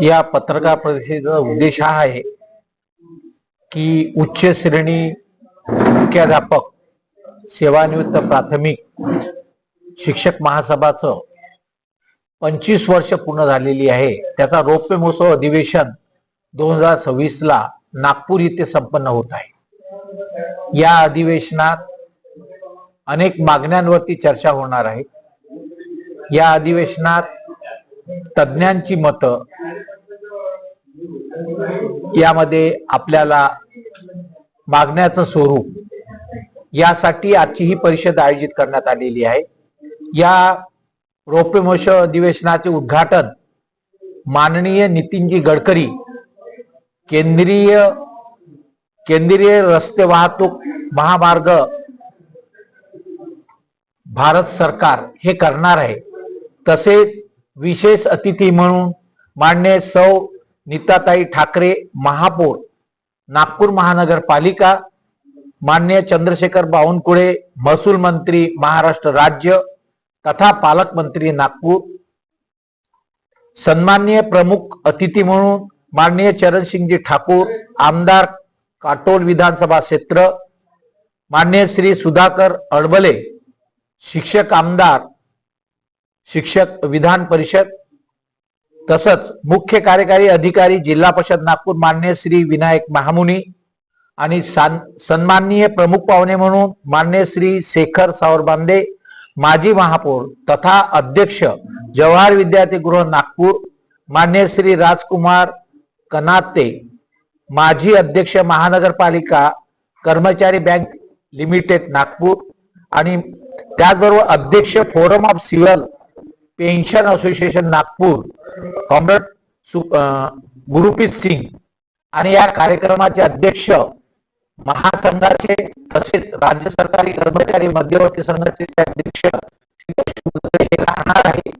या पत्रकार परिषदेचा उद्देश हा आहे की उच्च श्रेणी मुख्याध्यापक सेवानिवृत्त प्राथमिक शिक्षक महासभाचं 25 वर्ष पूर्ण झालेली आहे। त्याचा रौप्य महोत्सव अधिवेशन 2026 ला नागपूर येथे संपन्न होत आहे। या अधिवेशनात अनेक मागण्यांवरती चर्चा होणार आहे। या अधिवेशनात तज्ञांची मतं यामध्ये आपल्याला मागण्याचं स्वरूप यासाठी आजची ही परिषद आयोजित करण्यात आलेली आहे। या रौप्य महोत्सव अधिवेशनाचे उद्घाटन माननीय नितीनजी गडकरी केंद्रीय रस्ते वाहतूक महामार्ग भारत सरकार हे करणार आहे। तसेच विशेष अतिथी म्हणून माननीय सौ नीताताई ठाकरे महापौर नागपूर महानगरपालिका, माननीय चंद्रशेखर बावनकुळे महसूल मंत्री महाराष्ट्र राज्य तथा पालकमंत्री नागपूर, सन्माननीय प्रमुख अतिथी म्हणून माननीय चरणसिंगजी ठाकूर आमदार काटोल विधानसभा क्षेत्र, माननीय श्री सुधाकर अडबले शिक्षक आमदार शिक्षक विधान परिषद, तसंच मुख्य कार्यकारी अधिकारी जिल्हा परिषद नागपूर माननीय श्री विनायक महामुनी आणि सन्माननीय प्रमुख पाहुणे म्हणून माननीय श्री शेखर सावरबांदे माजी महापौर तथा अध्यक्ष जवाहर विद्यार्थीगृह नागपूर, माननीय श्री राजकुमार कनाते माजी अध्यक्ष महानगरपालिका कर्मचारी बँक लिमिटेड नागपूर आणि त्याचबरोबर अध्यक्ष forum of civil pension association Nagpur comrade Gurpreet Singh आणि या कार्यक्रमाचे अध्यक्ष महासंघाचे तसेच राज्य सरकारी कर्मचारी मध्यवर्ती संघाचे अध्यक्ष हे राहणार आहे।